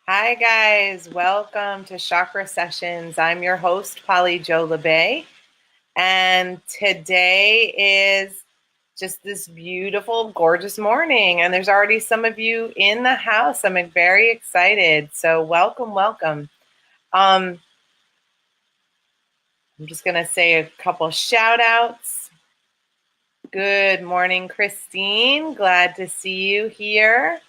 Hi guys, welcome to Chakra Sessions. I'm your host, Polly Jo Labbe, and today is just this beautiful, gorgeous morning, and there's already some of you in the house. I'm very excited, so welcome. I'm just going to say a couple shout outs. Good morning, Christine. Glad to see you here.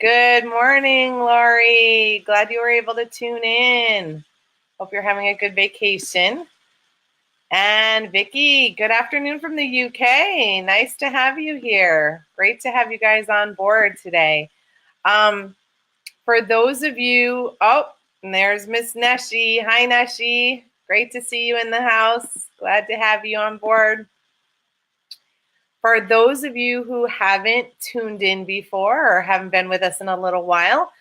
Good morning, Lori. Glad you were able to tune in. Hope you're having a good vacation. And Vicky, good afternoon from the UK. Nice to have you here. Great to have you guys on board today. For those of you, and there's Miss Neshi. Hi, Neshi. Great to see you in the house. Glad to have you on board. For those of you who haven't tuned in before or haven't been with us in a little while,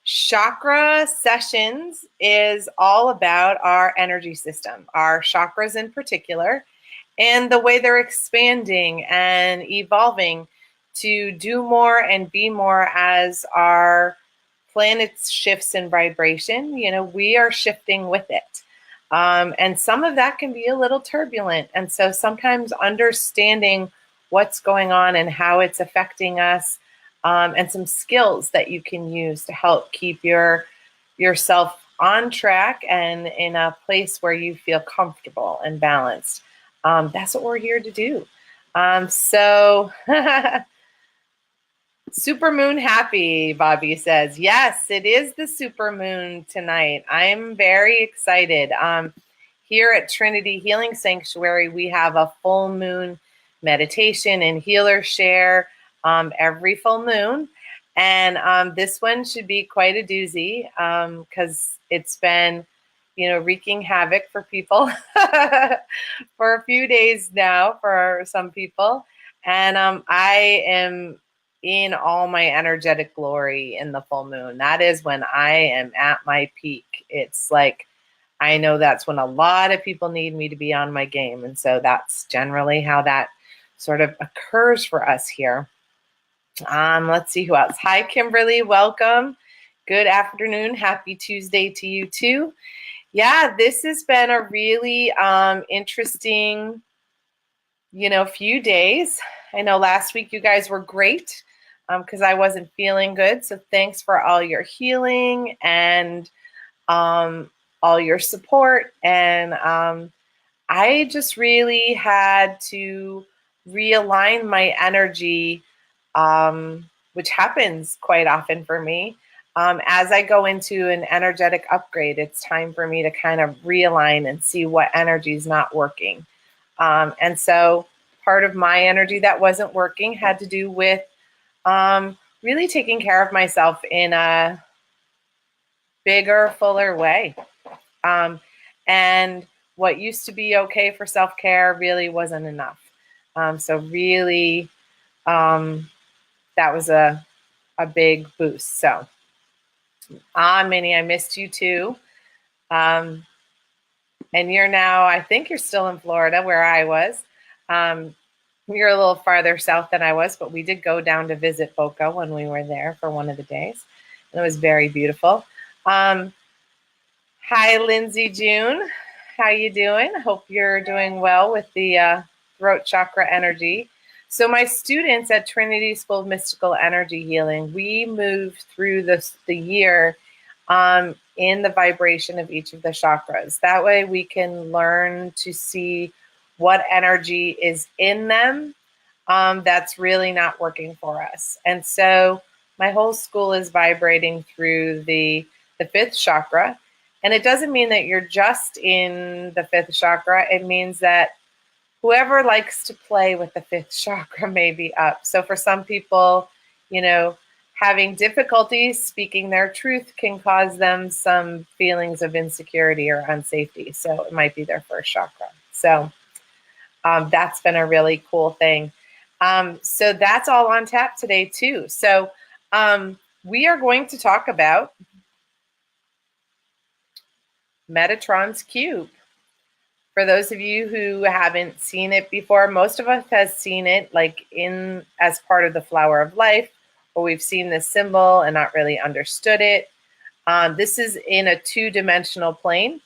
Chakra Sessions is all about our energy system, our chakras in particular, and the way they're expanding and evolving to do more and be more as our planet shifts in vibration. You know, we are shifting with it. And some of that can be a little turbulent. And so sometimes understanding what's going on and how it's affecting us, and some skills that you can use to help keep yourself on track and in a place where you feel comfortable and balanced. That's what we're here to do. So Supermoon happy, Bobby says. Yes, it is the supermoon tonight. I'm very excited. Here at Trinity Healing Sanctuary, we have a full moon meditation and healer share every full moon. And this one should be quite a doozy because it's been, wreaking havoc for people for a few days now for some people. And I am in all my energetic glory in the full moon. That is when I am at my peak. It's like, I know that's when a lot of people need me to be on my game. And so that's generally how that sort of occurs for us here. Let's see who else. Hi, Kimberly. Welcome. Good afternoon. Happy Tuesday to you too. Yeah, this has been a really interesting, few days. I know last week you guys were great because I wasn't feeling good. So thanks for all your healing and all your support. And I just really had to realign my energy, which happens quite often for me. As I go into an energetic upgrade, it's time for me to kind of realign and see what energy is not working. And so part of my energy that wasn't working had to do with really taking care of myself in a bigger, fuller way. And what used to be okay for self-care really wasn't enough. So really, that was a big boost. So, Minnie, I missed you too. And you're now, I think you're still in Florida where I was. You're a little farther south than I was, but we did go down to visit Boca when we were there for one of the days. And it was very beautiful. Hi, Lindsay June. How you doing? Hope you're doing well with the throat chakra energy. So my students at Trinity School of Mystical Energy Healing, we move through the year in the vibration of each of the chakras. That way we can learn to see what energy is in them that's really not working for us. And so my whole school is vibrating through the fifth chakra. And it doesn't mean that you're just in the fifth chakra. It means that whoever likes to play with the fifth chakra may be up. So for some people, having difficulties speaking their truth can cause them some feelings of insecurity or unsafety. So it might be their first chakra. So that's been a really cool thing. So that's all on tap today too. So we are going to talk about Metatron's cube. For those of you who haven't seen it before, most of us has seen it like as part of the Flower of Life or we've seen this symbol and not really understood it. This is in a 2-dimensional plane.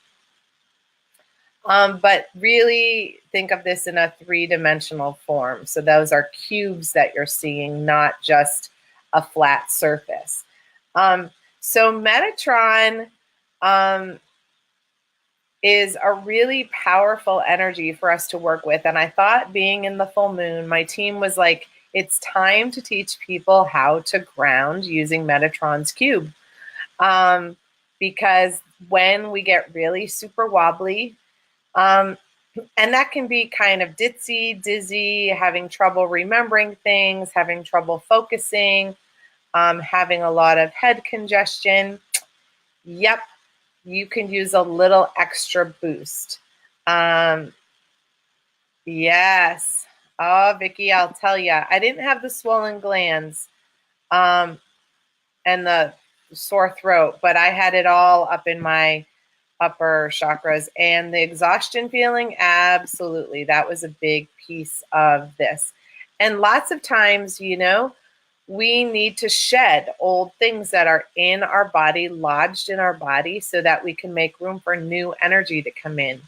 But really think of this in a 3-dimensional form. So those are cubes that you're seeing, not just a flat surface. So Metatron is a really powerful energy for us to work with. And I thought, being in the full moon, my team was like, it's time to teach people how to ground using Metatron's cube. Because when we get really super wobbly, and that can be kind of ditzy, dizzy, having trouble remembering things, having trouble focusing, having a lot of head congestion. Yep, you can use a little extra boost. Yes. Oh, Vicki, I'll tell you, I didn't have the swollen glands and the sore throat, but I had it all up in my upper chakras, and the exhaustion feeling, absolutely. That was a big piece of this. And lots of times, you know, we need to shed old things that are in our body, lodged in our body, so that we can make room for new energy to come in.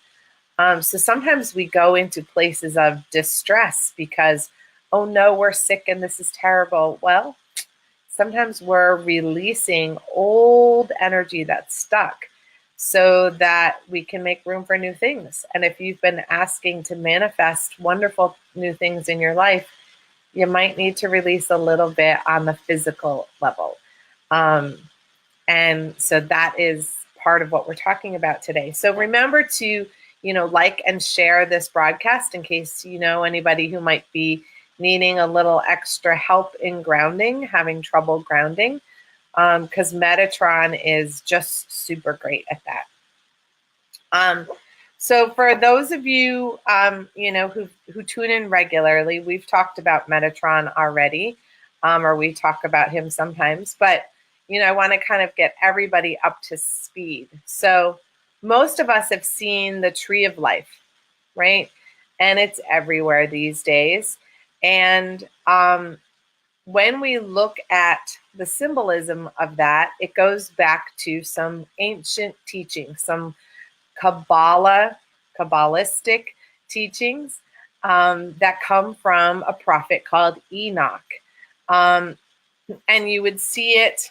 So sometimes we go into places of distress because, oh no, we're sick and this is terrible. Well, sometimes we're releasing old energy that's stuck so that we can make room for new things. And if you've been asking to manifest wonderful new things in your life, you might need to release a little bit on the physical level. And so that is part of what we're talking about today. So remember to, you know, like and share this broadcast in case you know anybody who might be needing a little extra help in grounding, having trouble grounding, because Metatron is just super great at that. So for those of you, you know, who tune in regularly, we've talked about Metatron already, or we talk about him sometimes, but, you know, I want to kind of get everybody up to speed. So most of us have seen the Tree of Life, right? And it's everywhere these days. And when we look at the symbolism of that, it goes back to some ancient teachings, some Kabbalistic teachings that come from a prophet called Enoch. And you would see it,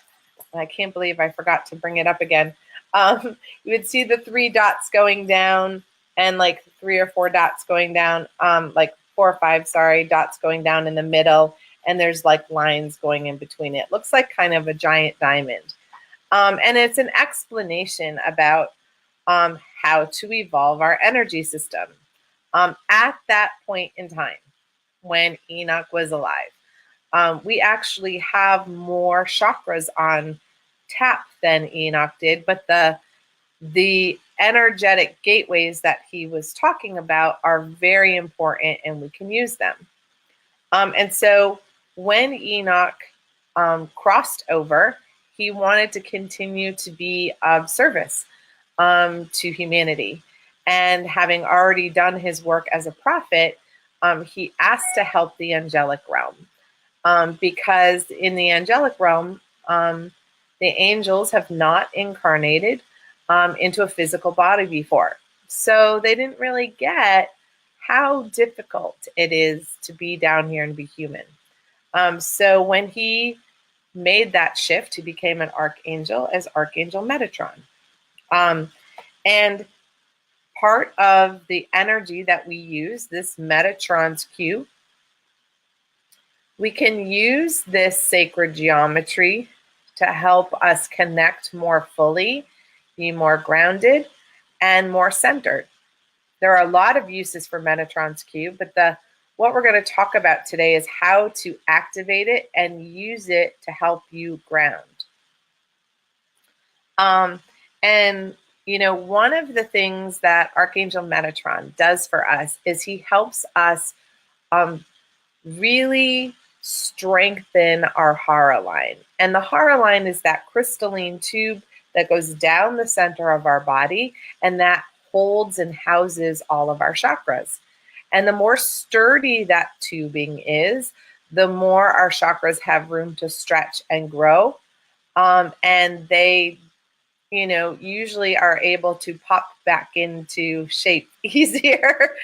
I can't believe I forgot to bring it up again. You would see the 3 dots going down and like 3 or 4 dots going down, like 4 or 5, dots going down in the middle. And there's like lines going in between it. Looks like kind of a giant diamond. And it's an explanation about how to evolve our energy system. At that point in time, when Enoch was alive, we actually have more chakras on tap than Enoch did, but the energetic gateways that he was talking about are very important and we can use them. And so when Enoch crossed over, he wanted to continue to be of service to humanity. And having already done his work as a prophet, he asked to help the angelic realm. Because in the angelic realm, the angels have not incarnated into a physical body before. So they didn't really get how difficult it is to be down here and be human. So when he made that shift, he became an archangel as Archangel Metatron. And part of the energy that we use, this Metatron's cube, we can use this sacred geometry to help us connect more fully, be more grounded, and more centered. There are a lot of uses for Metatron's cube, but what we're going to talk about today is how to activate it and use it to help you ground. And, you know, one of the things that Archangel Metatron does for us is he helps us really strengthen our Hara line. And the Hara line is that crystalline tube that goes down the center of our body and that holds and houses all of our chakras. And the more sturdy that tubing is, the more our chakras have room to stretch and grow. And they, usually are able to pop back into shape easier.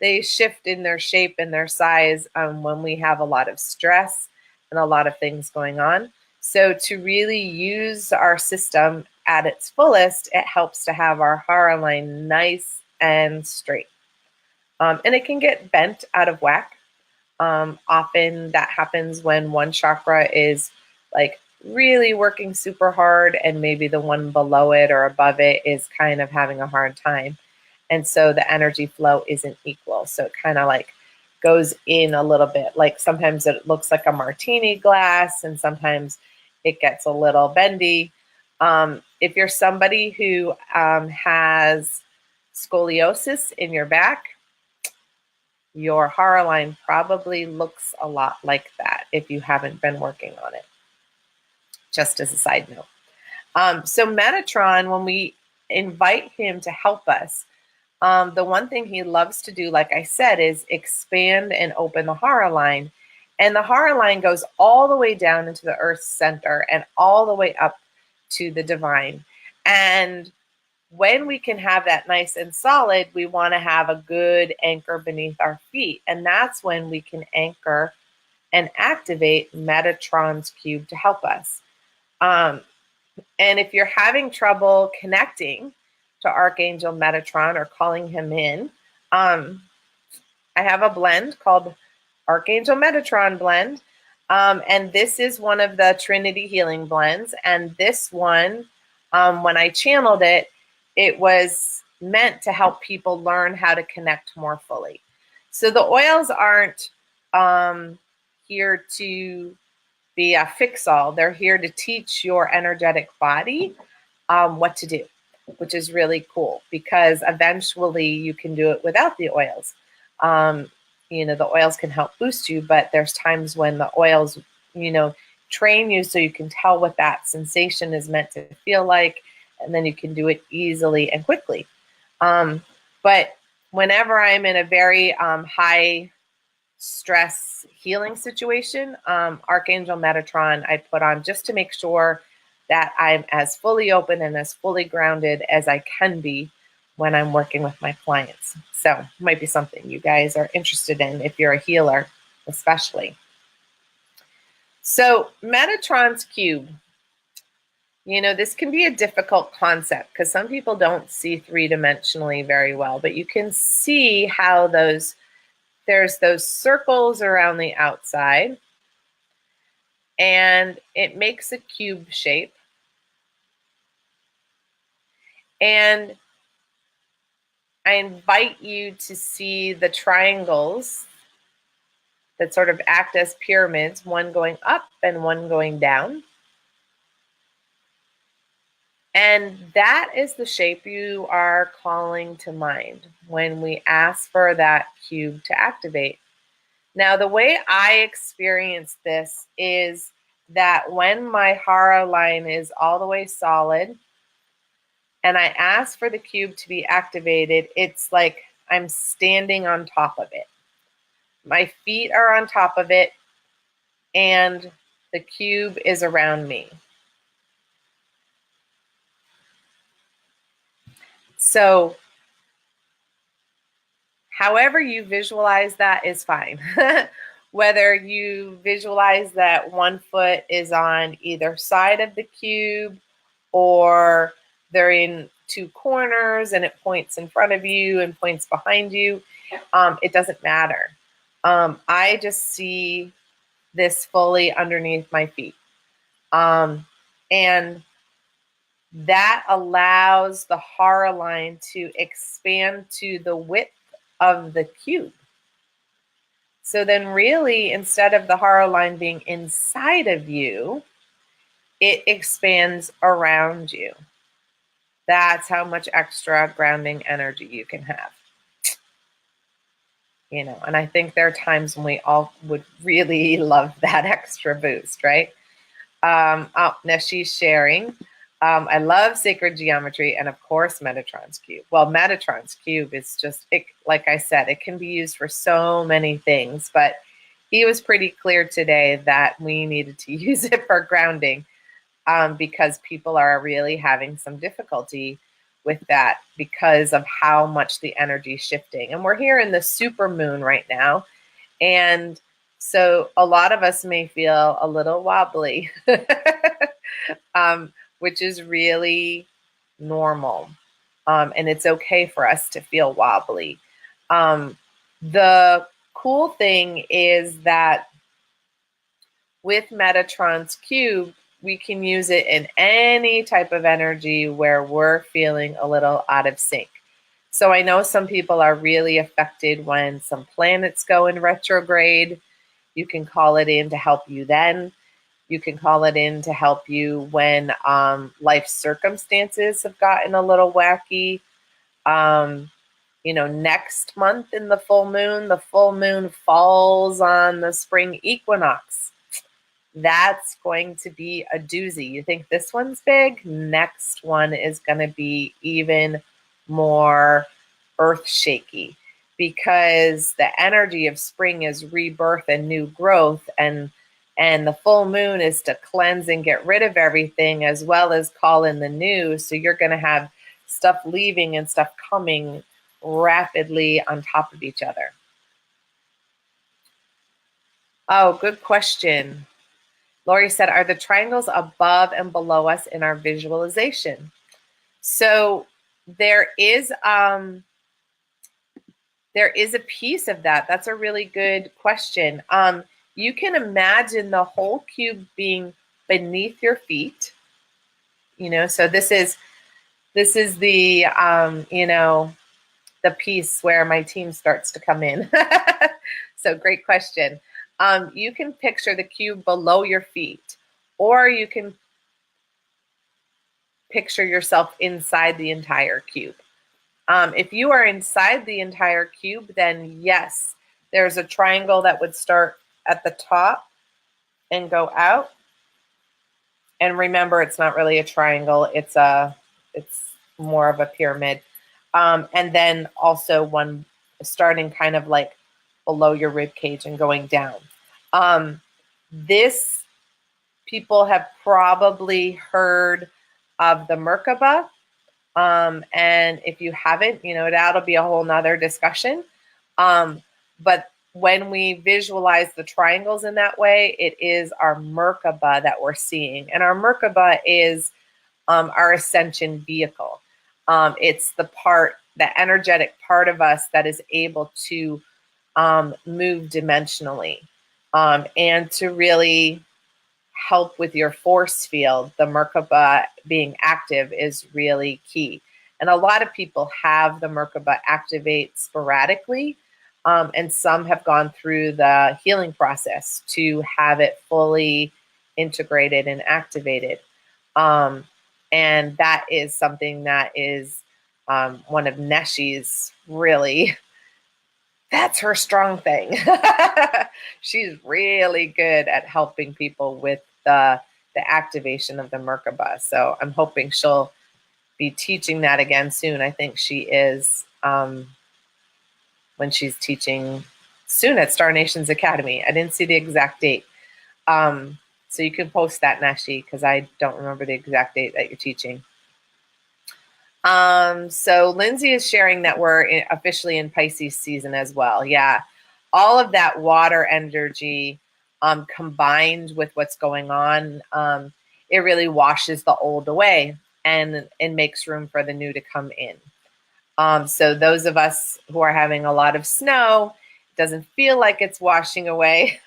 They shift in their shape and their size when we have a lot of stress and a lot of things going on. So to really use our system at its fullest, it helps to have our hara line nice and straight. And it can get bent out of whack. Often that happens when one chakra is like really working super hard and maybe the one below it or above it is kind of having a hard time. And so the energy flow isn't equal. So it kind of like goes in a little bit. Like sometimes it looks like a martini glass and sometimes it gets a little bendy. If you're somebody who has scoliosis in your back, your hara line probably looks a lot like that if you haven't been working on it. Just as a side note. So Metatron, when we invite him to help us, the one thing he loves to do, like I said, is expand and open the hara line. And the hara line goes all the way down into the earth's center and all the way up to the divine. And when we can have that nice and solid, we want to have a good anchor beneath our feet. And that's when we can anchor and activate Metatron's cube to help us. And if you're having trouble connecting to Archangel Metatron or calling him in, I have a blend called Archangel Metatron blend. And this is one of the Trinity healing blends. And this one, when I channeled it, it was meant to help people learn how to connect more fully. So the oils aren't here to be a fix-all. They're here to teach your energetic body what to do, which is really cool because eventually you can do it without the oils. The oils can help boost you, but there's times when the oils, train you so you can tell what that sensation is meant to feel like, and then you can do it easily and quickly. But whenever I'm in a very high stress healing situation, Archangel Metatron I put on just to make sure that I'm as fully open and as fully grounded as I can be when I'm working with my clients. So it might be something you guys are interested in if you're a healer, especially. So Metatron's cube, this can be a difficult concept because some people don't see three-dimensionally very well, but you can see how there's those circles around the outside, and it makes a cube shape. And I invite you to see the triangles that sort of act as pyramids, one going up and one going down. And that is the shape you are calling to mind when we ask for that cube to activate. Now, the way I experience this is that when my hara line is all the way solid and I ask for the cube to be activated, it's like I'm standing on top of it. My feet are on top of it and the cube is around me. So however you visualize that is fine. Whether you visualize that one foot is on either side of the cube or they're in two corners and it points in front of you and points behind you, it doesn't matter. I just see this fully underneath my feet. And that allows the hara line to expand to the width of the cube. So then really, instead of the hara line being inside of you, it expands around you. That's how much extra grounding energy you can have. And I think there are times when we all would really love that extra boost, right? Now she's sharing. I love sacred geometry and, of course, Metatron's cube. Well, Metatron's cube is just, like I said, it can be used for so many things. But, he was pretty clear today that we needed to use it for grounding, because people are really having some difficulty with that because of how much the energy is shifting. And we're here in the super moon right now. And so a lot of us may feel a little wobbly, which is really normal. And it's okay for us to feel wobbly. The cool thing is that with Metatron's cube, we can use it in any type of energy where we're feeling a little out of sync. So I know some people are really affected when some planets go in retrograde. You can call it in to help you then. You can call it in to help you when life circumstances have gotten a little wacky. Next month in the full moon falls on the spring equinox. That's going to be a doozy. You think this one's big? Next one is going to be even more earth shaky, because the energy of spring is rebirth and new growth, and the full moon is to cleanse and get rid of everything as well as call in the new. So you're going to have stuff leaving and stuff coming rapidly on top of each other. Oh, good question. Lori said, are the triangles above and below us in our visualization? So there is a piece of that. That's a really good question. You can imagine the whole cube being beneath your feet. So this is the the piece where my team starts to come in. So great question. You can picture the cube below your feet, or you can picture yourself inside the entire cube. If you are inside the entire cube, then yes, there's a triangle that would start at the top and go out. And remember, it's not really a triangle. It's more of a pyramid. And then also one starting kind of like below your rib cage and going down. This people have probably heard of the Merkaba. And if you haven't, that'll be a whole nother discussion. But when we visualize the triangles in that way, it is our Merkaba that we're seeing. And our Merkaba is our ascension vehicle. It's the energetic part of us that is able to move dimensionally, and to really help with your force field. The Merkaba being active is really key. And a lot of people have the Merkaba activate sporadically, and some have gone through the healing process to have it fully integrated and activated. And that is something that is one of Neshi's really, that's her strong thing. She's really good at helping people with the activation of the Merkaba. So I'm hoping she'll be teaching that again soon. I think she is, when she's teaching soon at Star Nations Academy. I didn't see the exact date. So you can post that, Neshi, because I don't remember the exact date that you're teaching. So Lindsay is sharing that we're officially in Pisces season as well. Yeah. All of that water energy, combined with what's going on, it really washes the old away and makes room for the new to come in. So those of us who are having a lot of snow, it doesn't feel like it's washing away,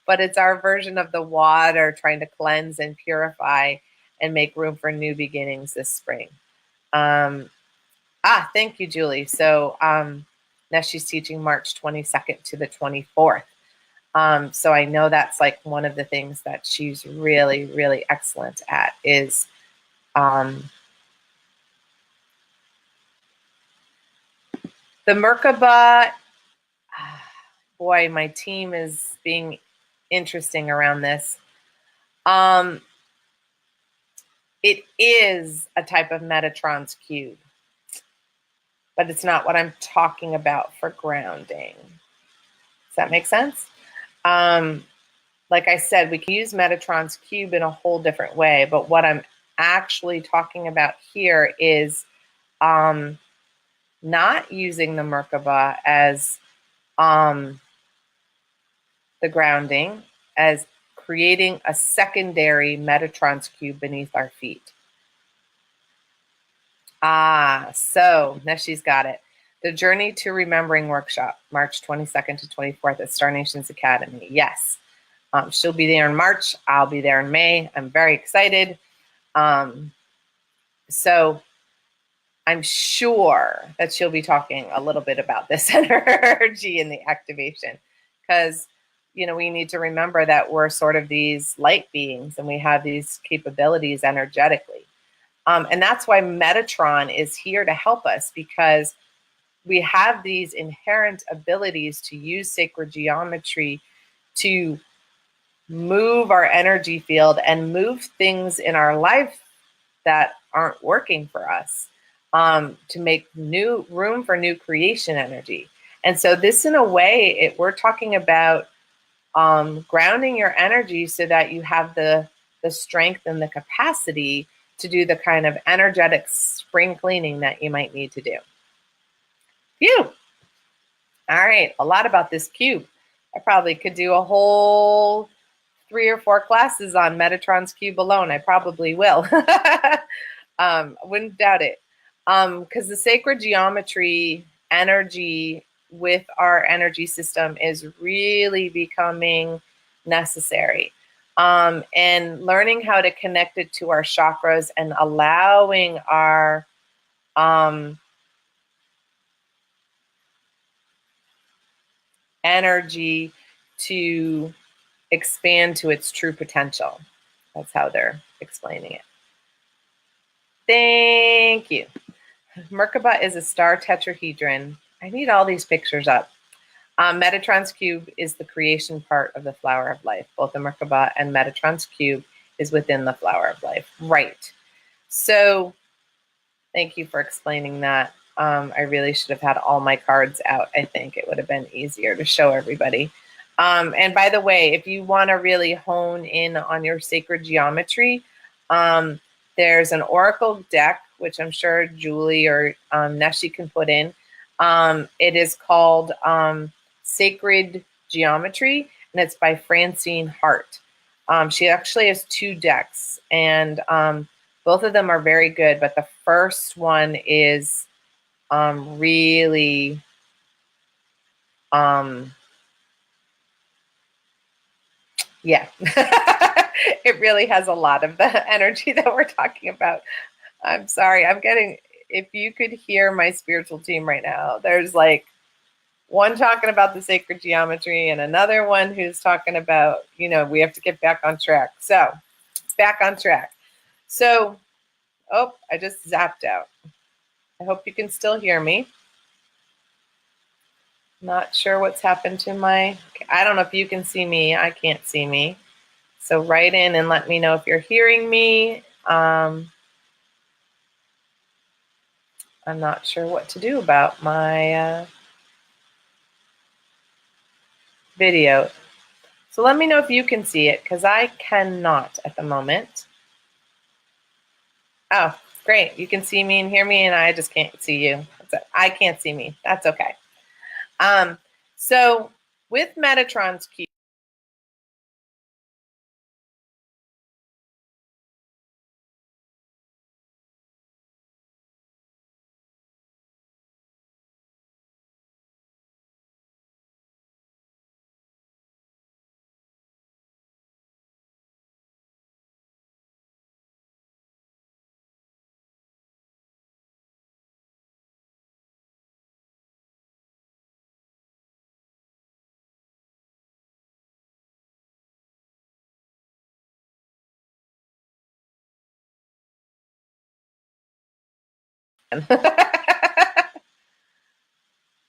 but it's our version of the water trying to cleanse and purify and make room for new beginnings this spring. Thank you, Julie. So now she's teaching March 22nd to the 24th. So I know that's like one of the things that she's really, really excellent at is the Merkaba. Boy, my team is being interesting around this. It is a type of Metatron's cube, but it's not what I'm talking about for grounding. Does that make sense? Like I said, we can use Metatron's cube in a whole different way, but what I'm actually talking about here is not using the Merkaba as the grounding, as creating a secondary Metatron's cube beneath our feet. So Neshi's got it. The Journey to Remembering workshop, March 22nd to 24th at Star Nations Academy. Yes. She'll be there in March. I'll be there in May. I'm very excited. So I'm sure that she'll be talking a little bit about this energy and the activation, because, you know, we need to remember that we're sort of these light beings and we have these capabilities energetically. And that's why Metatron is here to help us, because we have these inherent abilities to use sacred geometry to move our energy field and move things in our life that aren't working for us, to make new room for new creation energy. And so this, in a way, we're talking about grounding your energy so that you have the strength and the capacity to do the kind of energetic spring cleaning that you might need to do. Phew. All right, a lot about this cube. I probably could do a whole 3 or 4 classes on Metatron's cube alone. I probably will. Wouldn't doubt it. Because the sacred geometry energy with our energy system is really becoming necessary. And learning how to connect it to our chakras and allowing our energy to expand to its true potential. That's how they're explaining it. Thank you. Merkaba is a star tetrahedron. I need all these pictures up. Metatron's cube is the creation part of the flower of life. Both the Merkaba and Metatron's cube is within the flower of life. Right. So thank you for explaining that. I really should have had all my cards out. I think it would have been easier to show everybody. And by the way, if you want to really hone in on your sacred geometry, there's an oracle deck, which I'm sure Julie or Neshi can put in. It is called Sacred Geometry, and it's by Francine Hart. She actually has 2 decks, and both of them are very good, but the first one is really yeah. It really has a lot of the energy that we're talking about. I'm sorry. If you could hear my spiritual team right now, there's like one talking about the sacred geometry and another one who's talking about, you know, we have to get back on track. So back on track. So, oh, I just zapped out. I hope you can still hear me. Not sure what's happened to I don't know if you can see me. I can't see me. So write in and let me know if you're hearing me. I'm not sure what to do about my video. So let me know if you can see it, because I cannot at the moment. Oh, great. You can see me and hear me, and I just can't see you. I can't see me. That's okay. So with Metatron's cube,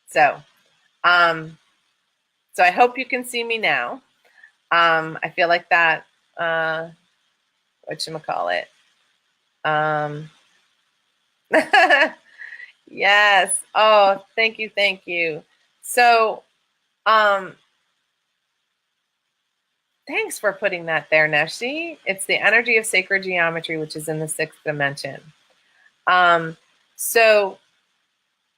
so so I hope you can see me now. I feel like that, whatchamacallit. Yes. Oh, thank you. Thank you. So, Thanks for putting that there, Neshi. It's the energy of sacred geometry, which is in the 6th dimension. So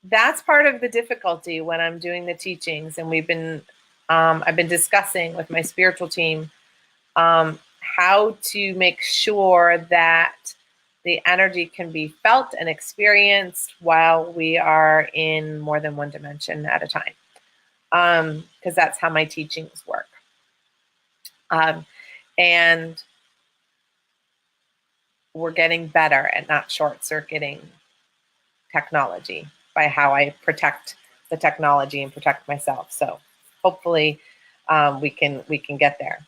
that's part of the difficulty when I'm doing the teachings, and I've been discussing with my spiritual team how to make sure that the energy can be felt and experienced while we are in more than one dimension at a time, because that's how my teachings work. And we're getting better at not short-circuiting technology by how I protect the technology and protect myself. So hopefully we can get there.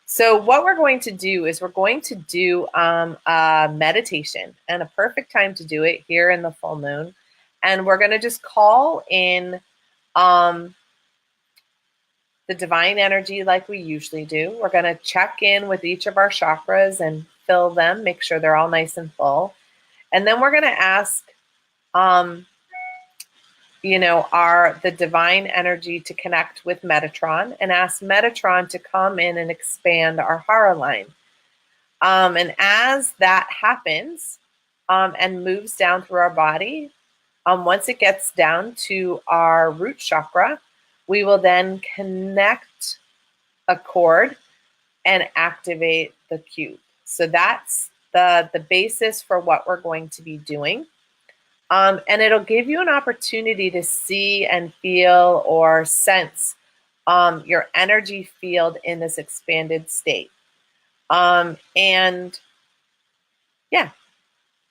So what we're going to do is we're going to do a meditation, and a perfect time to do it here in the full moon. And we're going to just call in the divine energy like we usually do. We're going to check in with each of our chakras and fill them, make sure they're all nice and full. And then we're going to ask, the divine energy to connect with Metatron, and ask Metatron to come in and expand our hara line. And as that happens and moves down through our body, once it gets down to our root chakra, we will then connect a cord and activate the cube. So that's the basis for what we're going to be doing. And it'll give you an opportunity to see and feel or sense your energy field in this expanded state. And yeah,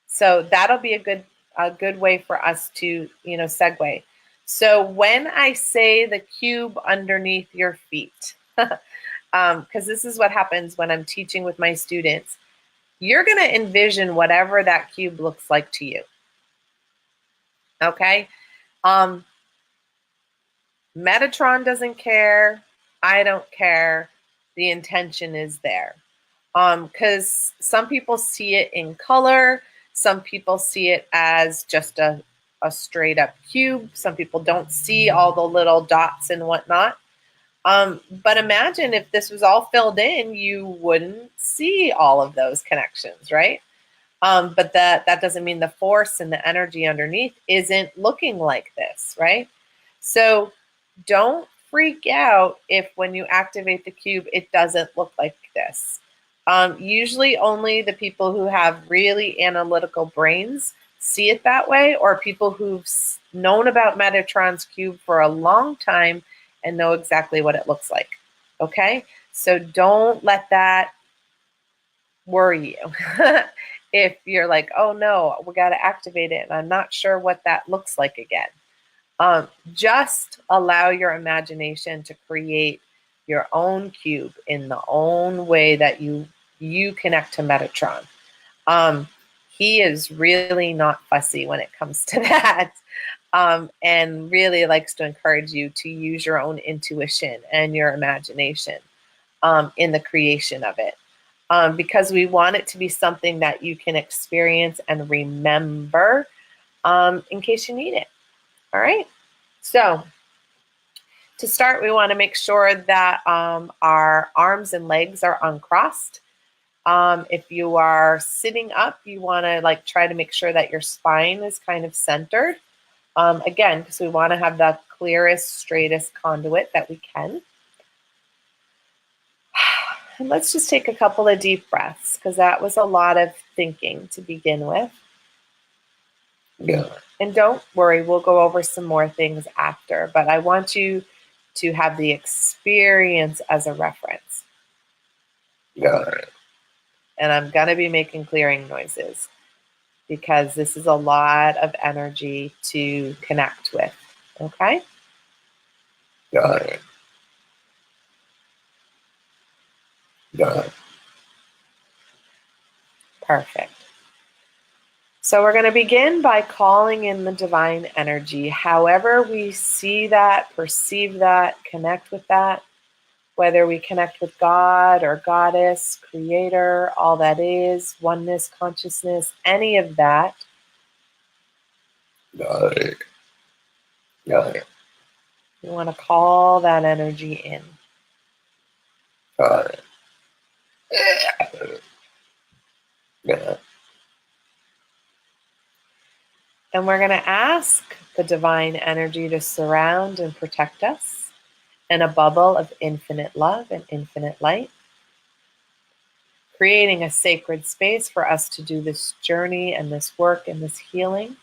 so that'll be a good way for us to, segue. So when I say the cube underneath your feet, because this is what happens when I'm teaching with my students, you're going to envision whatever that cube looks like to you. Okay? Metatron doesn't care. I don't care. The intention is there. Because some people see it in color. Some people see it as just a straight up cube. Some people don't see all the little dots and whatnot. But imagine if this was all filled in, you wouldn't see all of those connections, right? But that doesn't mean the force and the energy underneath isn't looking like this, right? So don't freak out if when you activate the cube, it doesn't look like this. Usually only the people who have really analytical brains see it that way, or people who've known about Metatron's cube for a long time and know exactly what it looks like. Okay? So don't let that worry you. If you're like, oh no, we got to activate it and I'm not sure what that looks like again. Just allow your imagination to create your own cube in the own way that you connect to Metatron. He is really not fussy when it comes to that, and really likes to encourage you to use your own intuition and your imagination in the creation of it, because we want it to be something that you can experience and remember in case you need it. All right. So to start, we want to make sure that our arms and legs are uncrossed. If you are sitting up, you want to try to make sure that your spine is kind of centered. Again, because we want to have the clearest, straightest conduit that we can. And let's just take a couple of deep breaths, because that was a lot of thinking to begin with. Yeah. And don't worry, we'll go over some more things after, but I want you to have the experience as a reference. Yeah. And I'm going to be making clearing noises, because this is a lot of energy to connect with. Okay? Got it. Got it. Perfect. So we're going to begin by calling in the divine energy. However we see that, perceive that, connect with that, whether we connect with God or Goddess, Creator, all that is, oneness, consciousness, any of that. Got it. Got it. You want to call that energy in. Got it. And we're going to ask the divine energy to surround and protect us in a bubble of infinite love and infinite light, creating a sacred space for us to do this journey and this work and this healing.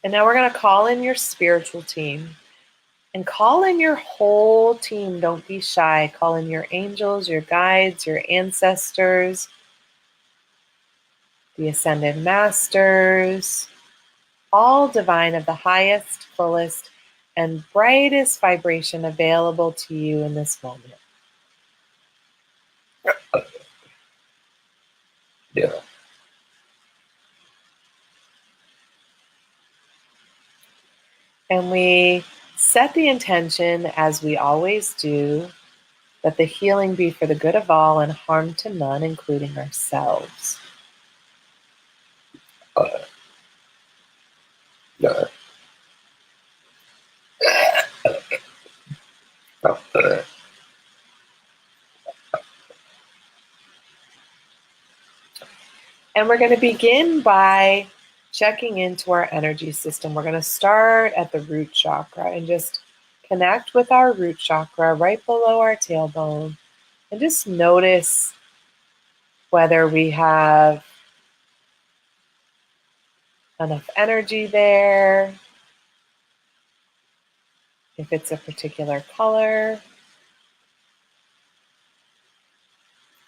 And now we're going to call in your spiritual team. And call in your whole team. Don't be shy. Call in your angels, your guides, your ancestors, the ascended masters, all divine of the highest, fullest, and brightest vibration available to you in this moment. And we set the intention, as we always do, that the healing be for the good of all and harm to none, including ourselves. And we're going to begin by checking into our energy system. We're going to start at the root chakra and just connect with our root chakra right below our tailbone and just notice whether we have enough energy there, if it's a particular color.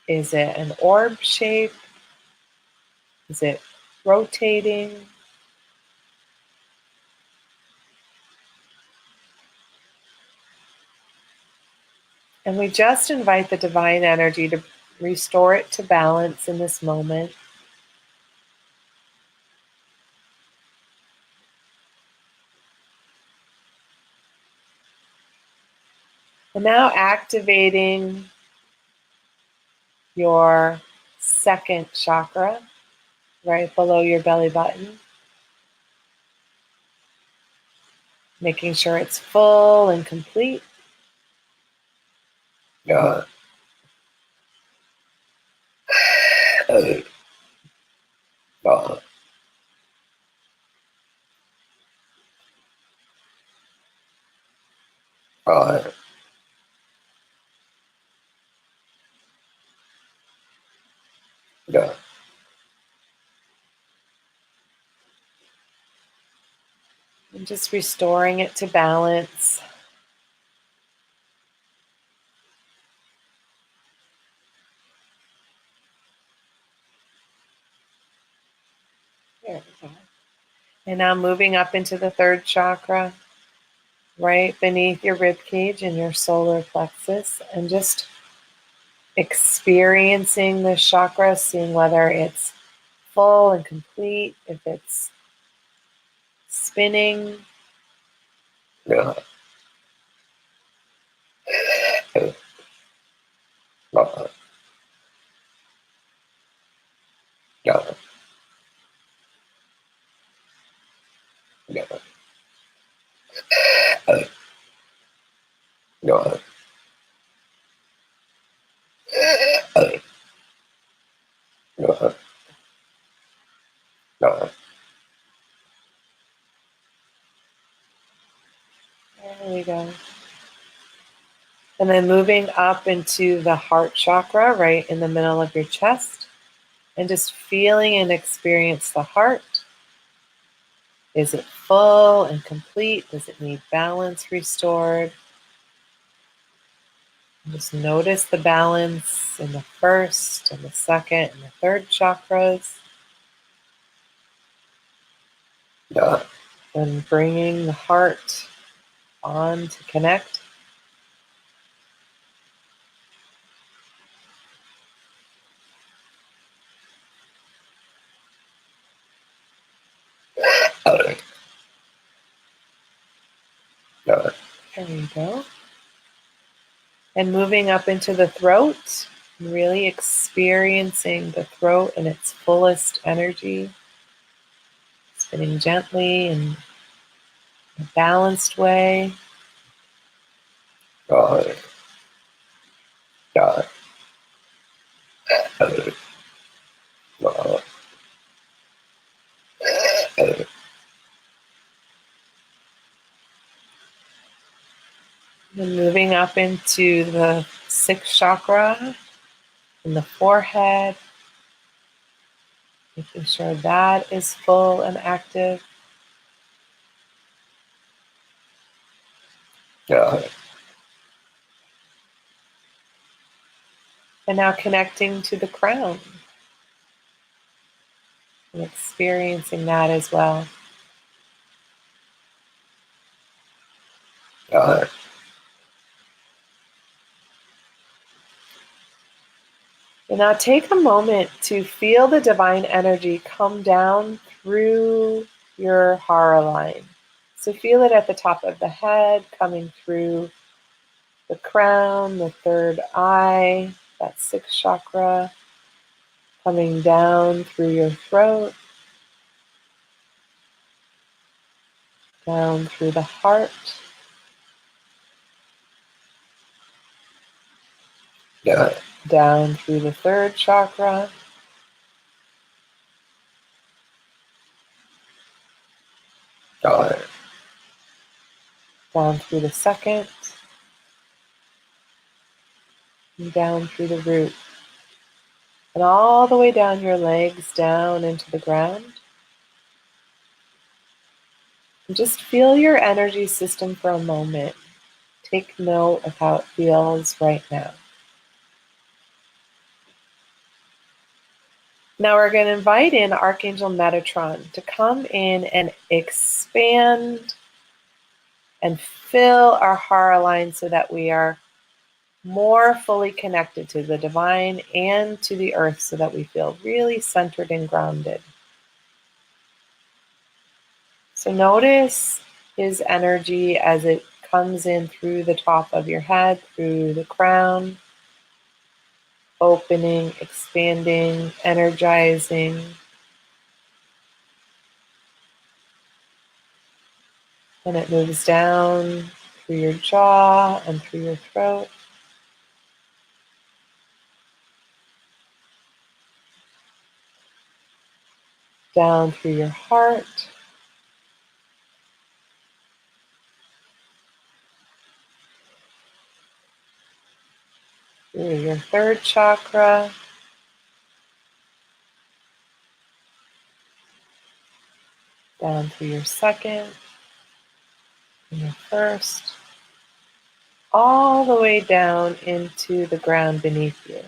Is it an orb shape? Is it rotating? And we just invite the divine energy to restore it to balance in this moment. And now activating your second chakra right below your belly button. Making sure it's full and complete. And just restoring it to balance. There we go. And now moving up into the third chakra, right beneath your rib cage and your solar plexus, and just experiencing this chakra, seeing whether it's full and complete, if it's spinning. There we go. And then moving up into the heart chakra, right in the middle of your chest, and just feeling and experience the heart. Is it full and complete? Does it need balance restored? And just notice the balance in the first and the second and the third chakras. And bringing the heart on to connect. There we go. And moving up into the throat, really experiencing the throat in its fullest energy. spinning gently in a balanced way. And moving up into the sixth chakra in the forehead, making sure that is full and active. And now connecting to the crown and experiencing that as well. And now take a moment to feel the divine energy come down through your hara line. So feel it at the top of the head, coming through the crown, the third eye, that sixth chakra, coming down through your throat, down through the heart, down through the third chakra, down through the second, and down through the root, and all the way down your legs, down into the ground. And just feel your energy system for a moment. Take note of how it feels right now. Now we're going to invite in Archangel Metatron to come in and expand and fill our hara line so that we are more fully connected to the divine and to the earth, so that we feel really centered and grounded. So notice his energy as it comes in through the top of your head, through the crown, opening, expanding, energizing. And it moves down through your jaw and through your throat. Down through your heart. Through your third chakra. Down through your second and your first. All the way down into the ground beneath you.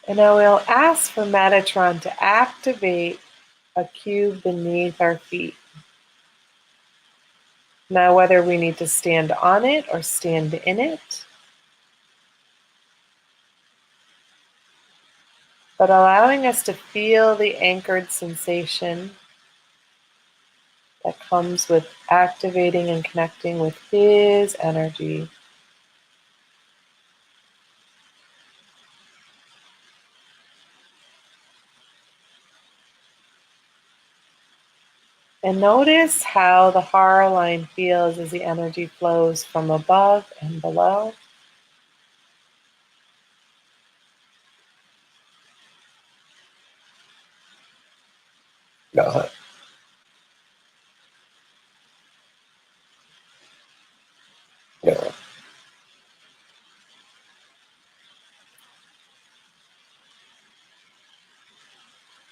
And now we'll ask for Metatron to activate a cube beneath our feet. Now, whether we need to stand on it or stand in it, but allowing us to feel the anchored sensation that comes with activating and connecting with his energy. And notice how the hara line feels as the energy flows from above and below.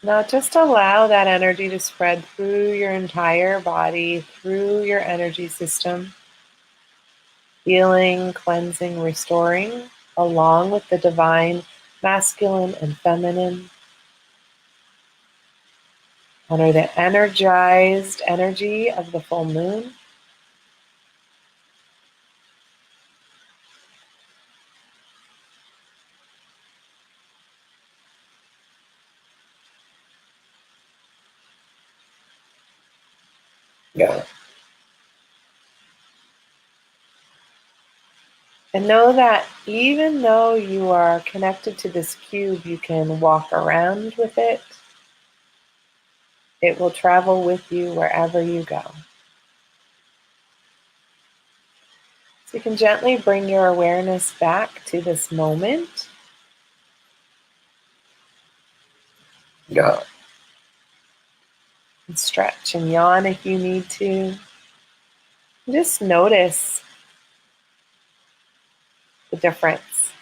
Now just allow that energy to spread through your entire body, through your energy system, healing, cleansing, restoring, along with the divine masculine and feminine. Honor the energized energy of the full moon. And know that even though you are connected to this cube, you can walk around with it. It will travel with you wherever you go. So you can gently bring your awareness back to this moment. Go. And stretch and yawn if you need to. Just notice the difference.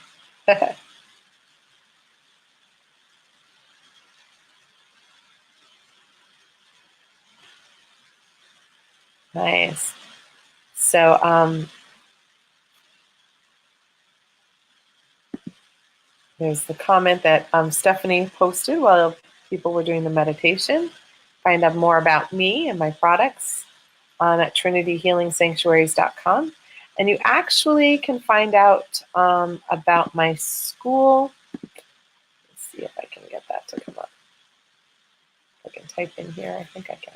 Nice. So there's the comment that Stephanie posted while people were doing the meditation. Find out more about me and my products on at trinityhealingsanctuaries.com. And you actually can find out about my school. Let's see if I can get that to come up. I can type in here. I think I can.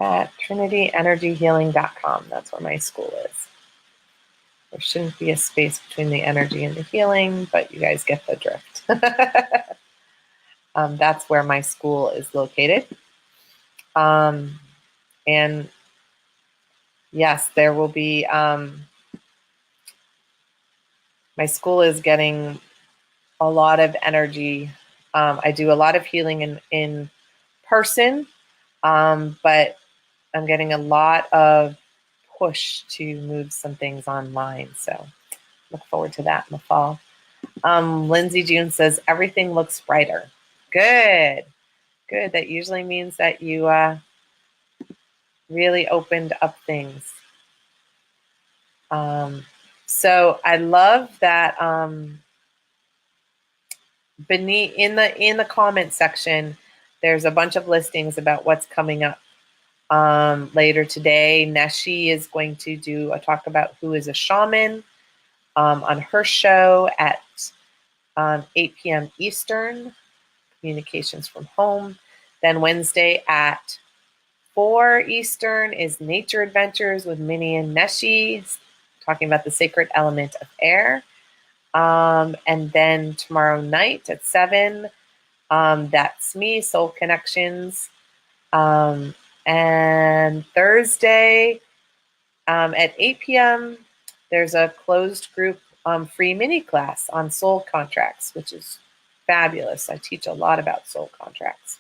At trinityenergyhealing.com. That's where my school is. There shouldn't be a space between the energy and the healing, but you guys get the drift. That's where my school is located. And yes, there will be, my school is getting a lot of energy. I do a lot of healing in person, but I'm getting a lot of push to move some things online. So look forward to that in the fall. Lindsay June says, everything looks brighter. Good. Good. That usually means that you really opened up things. So I love that beneath in the comment section, there's a bunch of listings about what's coming up later today. Neshi is going to do a talk about who is a shaman on her show at 8 p.m. Eastern, Communications from Home. Then Wednesday at 4 Eastern is Nature Adventures with Minnie and Neshi, talking about the sacred element of air. And then tomorrow night at 7, that's me, Soul Connections. And Thursday at 8 p.m., there's a closed group free mini class on soul contracts, which is fabulous. I teach a lot about soul contracts.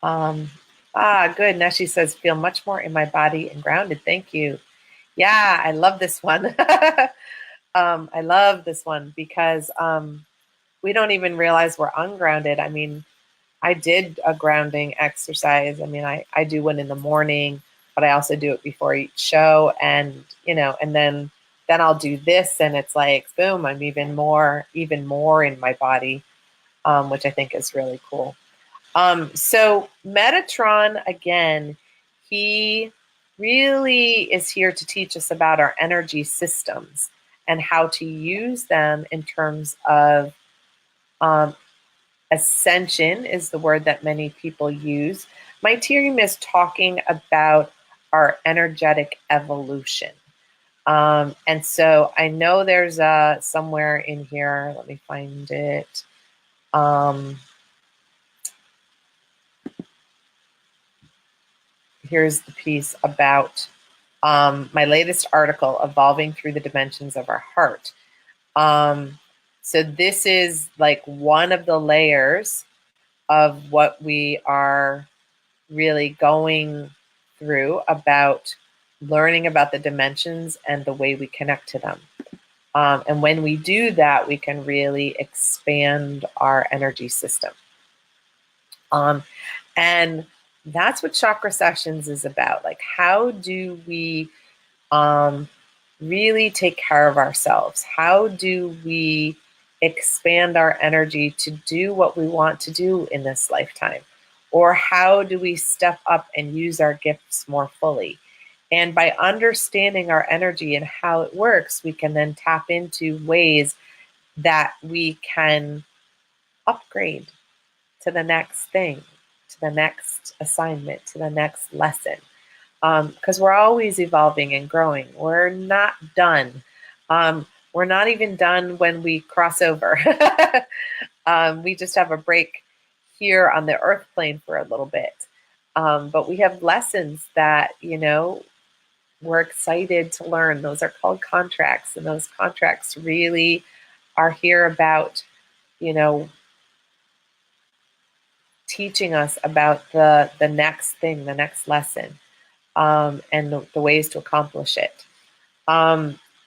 Good. Neshi says, feel much more in my body and grounded. Thank you. Yeah, I love this one. I love this one because we don't even realize we're ungrounded. I mean, I did a grounding exercise. I mean, I do one in the morning, but I also do it before each show. And, and then I'll do this and it's like, boom, I'm even more in my body, which I think is really cool. So Metatron, again, he really is here to teach us about our energy systems and how to use them in terms of ascension is the word that many people use. My team is talking about our energetic evolution. And so I know there's somewhere in here, let me find it. Here's the piece about my latest article, Evolving Through the Dimensions of Our Heart. So this is like one of the layers of what we are really going through about learning about the dimensions and the way we connect to them. And when we do that, we can really expand our energy system. And that's what Chakra Sessions is about. Like, how do we really take care of ourselves? How do we expand our energy to do what we want to do in this lifetime? Or how do we step up and use our gifts more fully? And by understanding our energy and how it works, we can then tap into ways that we can upgrade to the next thing, to the next assignment, to the next lesson. Because we're always evolving and growing. We're not done. We're not even done when we cross over. We just have a break here on the earth plane for a little bit. But we have lessons that, we're excited to learn. Those are called contracts. And those contracts really are here about, teaching us about the next thing, the next lesson, and the ways to accomplish it.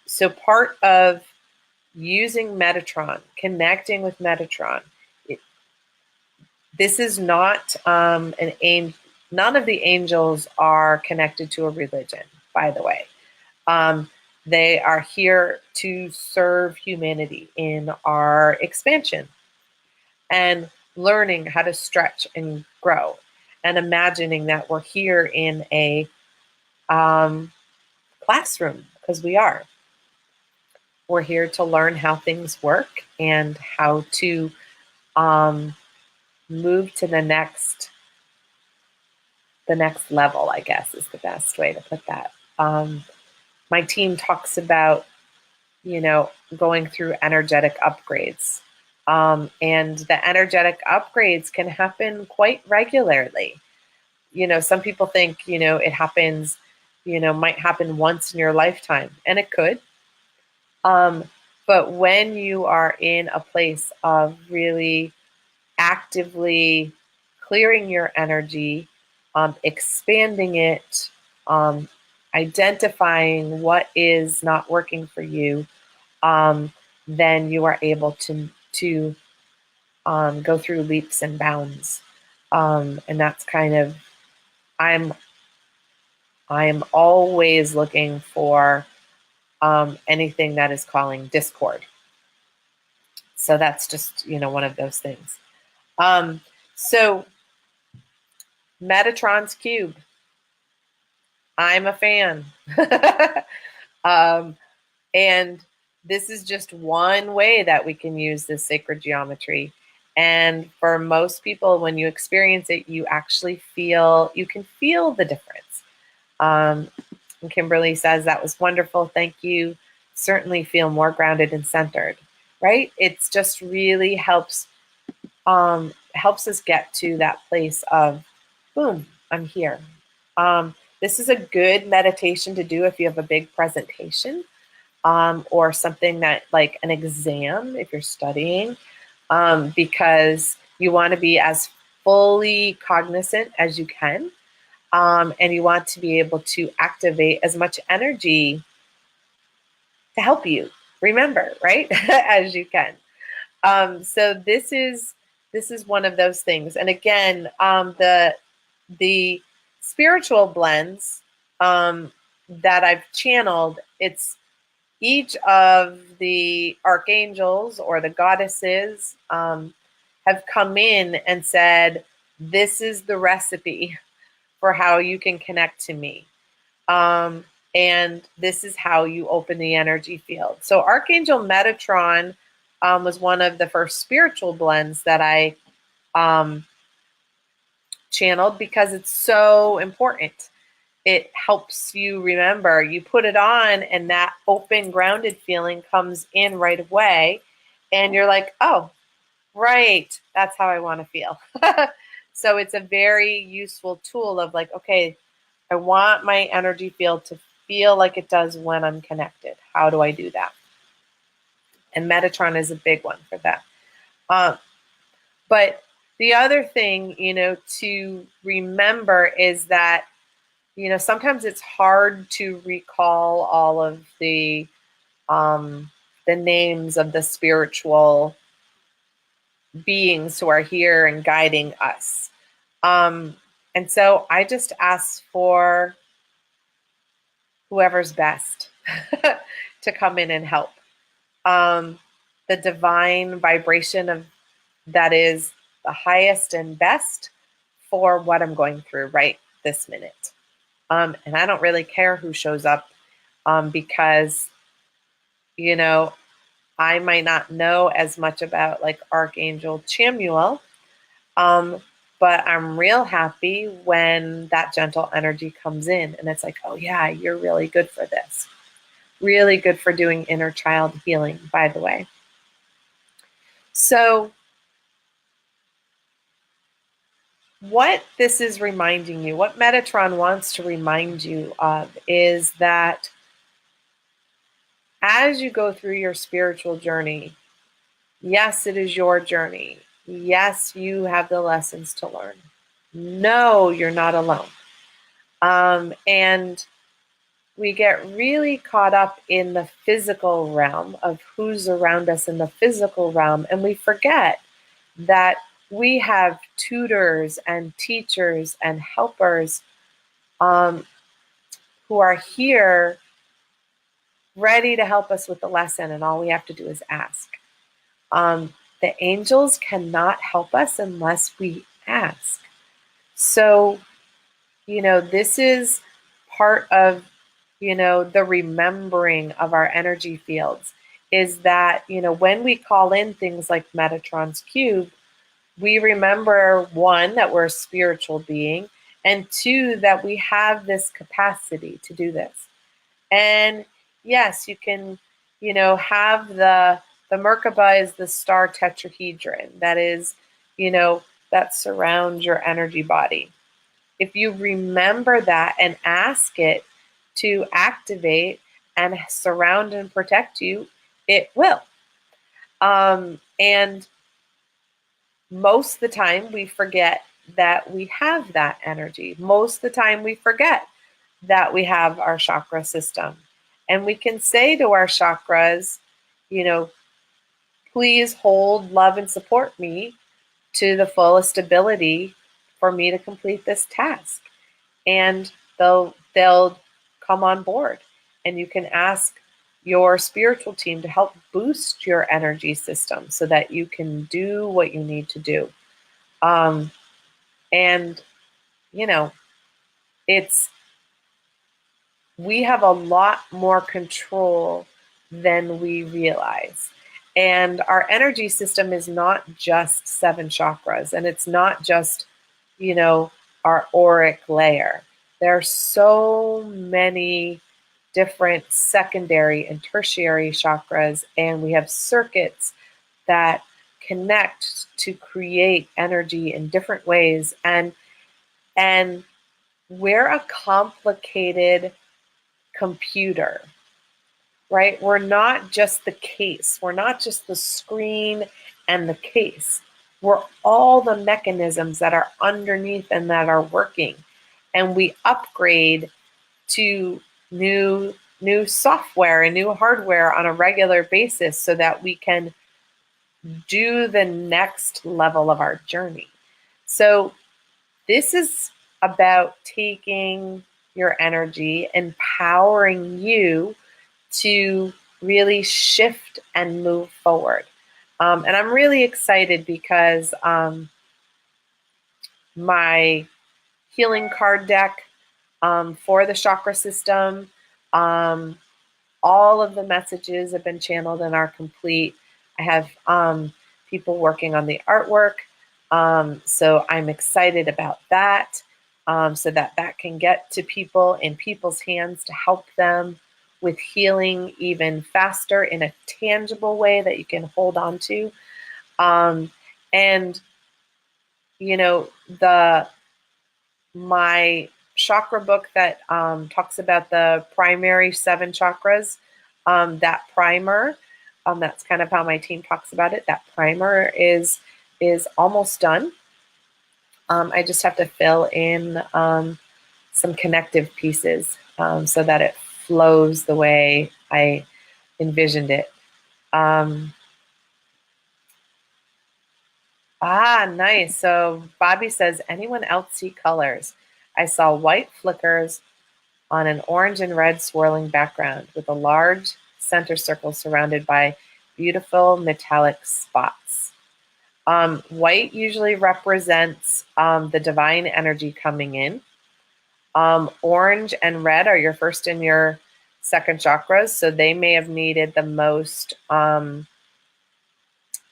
So part of using Metatron, connecting with Metatron, this is not an angel. None of the angels are connected to a religion, by the way. They are here to serve humanity in our expansion and learning how to stretch and grow, and imagining that we're here in a classroom, because we are. We're here to learn how things work and how to move to the next level, I guess is the best way to put that. My team talks about, going through energetic upgrades. And the energetic upgrades can happen quite regularly. Some people think, it happens, might happen once in your lifetime, and it could. But when you are in a place of really actively clearing your energy, expanding it, identifying what is not working for you, then you are able to go through leaps and bounds. And that's kind of, I am always looking for anything that is calling discord. So that's just, one of those things. So Metatron's cube, I'm a fan. And this is just one way that we can use this sacred geometry. And for most people, when you experience it, you actually you can feel the difference. And Kimberly says, that was wonderful. Thank you. Certainly feel more grounded and centered, right? It's just really helps us get to that place of, boom, I'm here. This is a good meditation to do if you have a big presentation, or something that, like an exam, if you're studying, because you want to be as fully cognizant as you can. And you want to be able to activate as much energy to help you remember, right, as you can. So this is one of those things. And again, the spiritual blends that I've channeled, it's each of the archangels or the goddesses have come in and said, this is the recipe for how you can connect to me. And this is how you open the energy field. So Archangel Metatron was one of the first spiritual blends that I channeled, because it's so important. It helps you remember. You put it on and that open, grounded feeling comes in right away. And you're like, oh, right, that's how I want to feel. So it's a very useful tool of like, okay, I want my energy field to feel like it does when I'm connected. How do I do that? And Metatron is a big one for that. But the other thing, to remember is that, sometimes it's hard to recall all of the names of the spiritual beings who are here and guiding us. And so I just ask for whoever's best to come in and help. The divine vibration of that is the highest and best for what I'm going through right this minute. And I don't really care who shows up because, you know, I might not know as much about like Archangel Chamuel, but I'm real happy when that gentle energy comes in and it's like, oh yeah, you're really good for this. Really good for doing inner child healing, by the way. So what this is reminding you, what Metatron wants to remind you of is that as you go through your spiritual journey, yes, it is your journey. Yes, you have the lessons to learn. No, you're not alone. And we get really caught up in the physical realm of who's around us in the physical realm, and we forget that we have tutors and teachers and helpers who are here ready to help us with the lesson, and all we have to do is ask. The angels cannot help us unless we ask. So, this is part of, the remembering of our energy fields is that, when we call in things like Metatron's cube, we remember, one, that we're a spiritual being, and two, that we have this capacity to do this. And yes, you can, have the Merkaba is the star tetrahedron that is, that surrounds your energy body. If you remember that and ask it to activate and surround and protect you, it will. And most of the time we forget that we have that energy. Most of the time we forget that we have our chakra system. And we can say to our chakras, please hold, love, and support me to the fullest ability for me to complete this task. And they'll come on board. And you can ask your spiritual team to help boost your energy system so that you can do what you need to do. And, we have a lot more control than we realize. And our energy system is not just 7 chakras, and it's not just, our auric layer. There are so many different secondary and tertiary chakras, and we have circuits that connect to create energy in different ways. And we're a complicated computer, right? We're not just the case. We're not just the screen and the case. We're all the mechanisms that are underneath and that are working. And we upgrade to new software and new hardware on a regular basis so that we can do the next level of our journey. So this is about taking your energy, empowering you to really shift and move forward. And I'm really excited because my healing card deck for the chakra system, all of the messages have been channeled and are complete. I have people working on the artwork. So I'm excited about that, so that can get to people in people's hands to help them with healing even faster in a tangible way that you can hold on to. And, my chakra book that talks about the primary 7 chakras, that primer, that's kind of how my team talks about it. That primer is almost done. I just have to fill in some connective pieces so that it flows the way I envisioned it. Nice. So Bobby says, anyone else see colors? I saw white flickers on an orange and red swirling background with a large center circle surrounded by beautiful metallic spots. White usually represents the divine energy coming in. Orange and red are your first and your second chakras, so they may have needed the most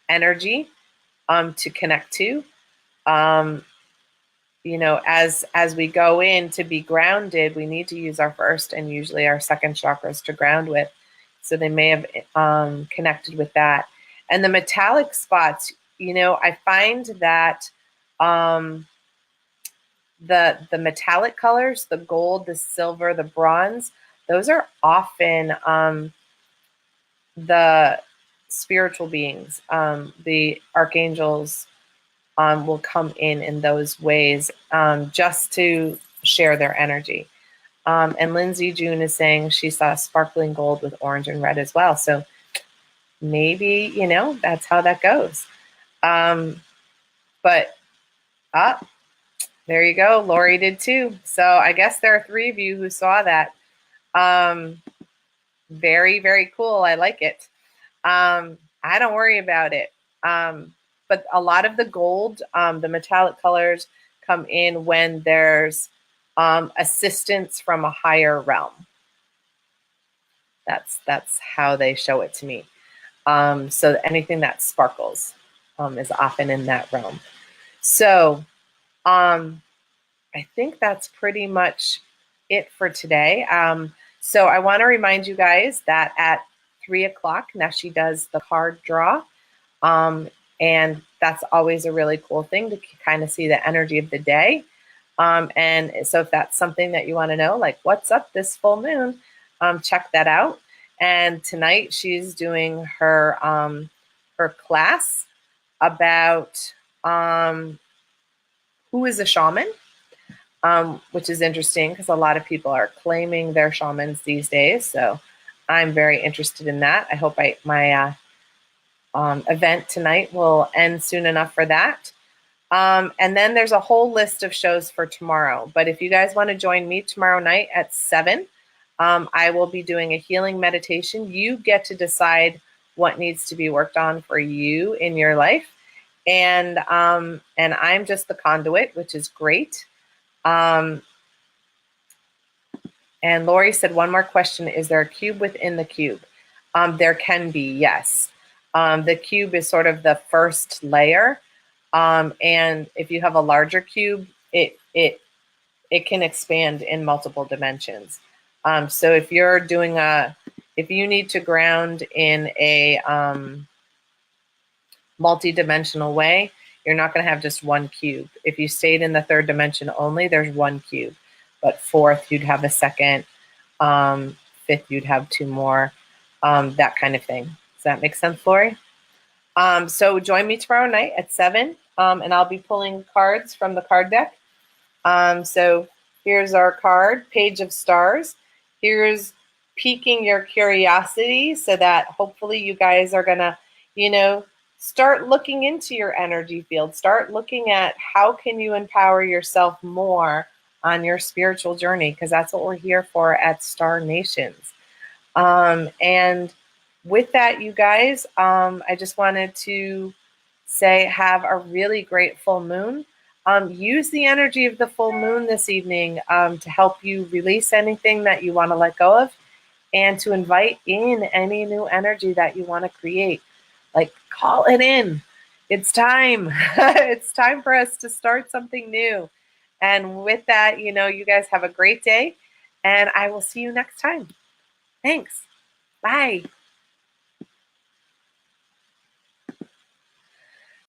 energy to connect to. You know, as we go in to be grounded, we need to use our first and usually our second chakras to ground with. So they may have connected with that. And the metallic spots, you know, I find that the metallic colors, the gold, the silver, the bronze, those are often the spiritual beings, the archangels will come in those ways just to share their energy. And Lindsay June is saying she saw sparkling gold with orange and red as well. So maybe, you know, that's how that goes. But there you go. Lori did too. So I guess there are 3 of you who saw that. Very, very cool. I like it. I don't worry about it. But a lot of the gold, the metallic colors come in when there's assistance from a higher realm. That's how they show it to me. So anything that sparkles is often in that realm. So I think that's pretty much it for today. So I want to remind you guys that at 3 o'clock, Neshi does the card draw. And that's always a really cool thing to kind of see the energy of the day. And so if that's something that you want to know, like what's up this full moon, check that out. And tonight she's doing her her class about who is a shaman, which is interesting because a lot of people are claiming they're shamans these days. So I'm very interested in that. I hope my event tonight will end soon enough for that. And then there's a whole list of shows for tomorrow. But if you guys want to join me tomorrow night at 7, I will be doing a healing meditation. You get to decide what needs to be worked on for you in your life. And I'm just the conduit, which is great. And Lori said, one more question. Is there a cube within the cube? There can be, yes. The cube is sort of the first layer. And if you have a larger cube, it can expand in multiple dimensions. So if you're doing if you need to ground in a multi-dimensional way, you're not going to have just one cube. If you stayed in the 3rd dimension only, there's 1 cube. But 4th, you'd have a 2nd. 5th, you'd have 2 more. That kind of thing. Does that make sense, Lori? So join me tomorrow night at 7, and I'll be pulling cards from the card deck. So here's our card, Page of Stars. Here's piquing your curiosity so that hopefully you guys are going to, you know, start looking into your energy field. Start looking at how can you empower yourself more on your spiritual journey, because that's what we're here for at Star Nations. And with that, you guys, I just wanted to say have a really great full moon. Use the energy of the full moon this evening to help you release anything that you want to let go of and to invite in any new energy that you want to create. Like, call it in. It's time. It's time for us to start something new. And with that, you know, you guys have a great day, and I will see you next time. Thanks. Bye.